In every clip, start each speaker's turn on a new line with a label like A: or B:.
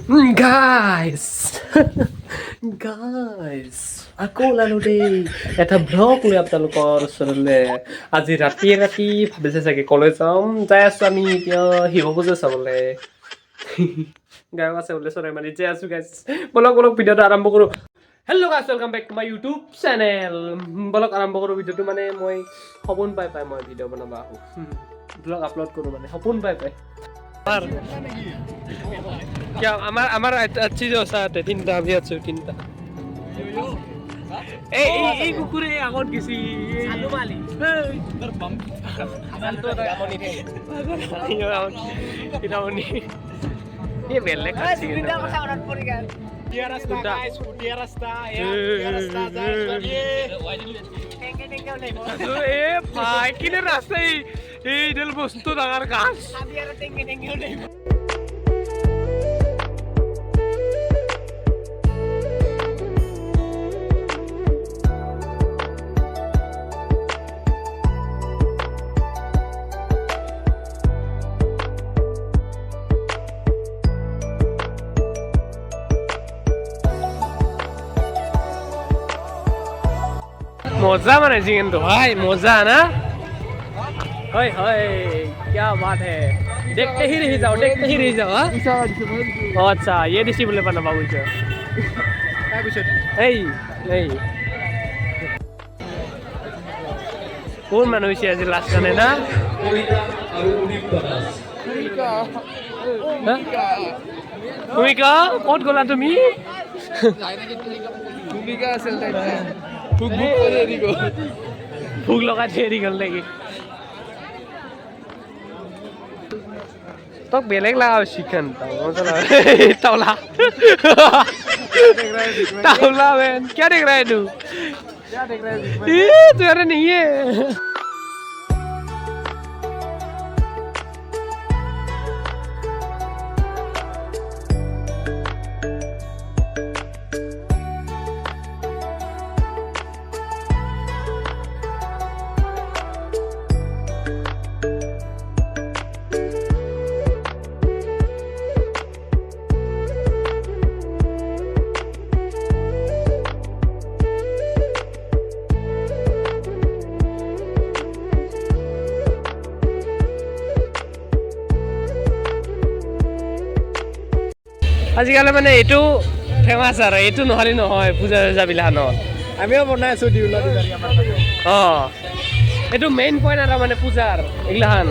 A: Guys guys আকৌ ওলালো দেই এটা ব্লগ লৈ আপোনালোকৰ ওচৰলৈ আজি ৰাতি ভাবিছে চাগে কলেজ যাই আছো আমি এতিয়া শিৱ পূজা চাবলৈ গায়ক আছে বোলে চৰাই মাৰি যাই আছো গাইজ বলক ভিডিঅ'টো আৰম্ভ কৰোঁ। Hello' guys welcome back to my YouTube channel. বলক আৰম্ভ কৰোঁ ভিডিঅ'টো। মানে মই সপোন পাই মই ভিডিঅ' বনাব আহোঁ, ব্লগ আপলোড কৰোঁ, মানে সপোন পাই क्या हमारा अच्छी जो साथ है तीनटा भी अच्छे तीनटा এই কুকুরে এখন গেছি আলু মালি তোর বাম আমার তো আমনি রে এটা আমনি ये বেলে কাছি এটা কথা অর্ডার করে গেল দিয়া রাস্তা গাইস দিয়া রাস্তা এ ভাই কিনে রাস্তা এই ডেল বস্তু লাগার গাছ আমি আর টেঙ্গে নেই। मजा बनाइছি কিন্তু ভাই मजा ना हाय हाय क्या बात है देखते ही रह जाओ हां अच्छा ये दिसी बोले पाना बाबू जो काय बिषय এই কোন মানুষ হইছে আজ লাস্ট গানে না ভূমিকা কত গলা তুমি ভূমিকা আছিল তাই ভোগ লগা থেৰি গ'ল নেকি তোক বেলেগ লাগা চিকেন तावला मैन क्या देख रहा है तू तुम्हारे नहीं है আজিকালি মানে এইটো ফেমাস আৰু এইটো নহলে নহয় পূজা বিলাখানত আমিও বনাই আছো দিউলা এইটো মেইন পইণ্ট আৰু মানে পূজাৰ এইগিলাখান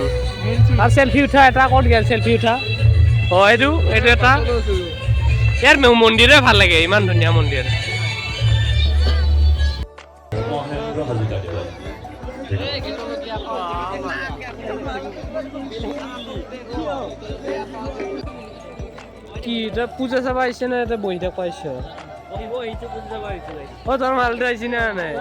A: আৰু চেলফি উঠা এটা ক'ত গেল চেলফি উঠা এইটো এটা ইয়াৰ মন্দিৰে ভাল লাগে, ইমান ধুনীয়া মন্দিৰ। কি এটা পূজা চাব আহিছে না এটা বহি থাকবা আহিছে তোৰ মালটো আহিছে না নাই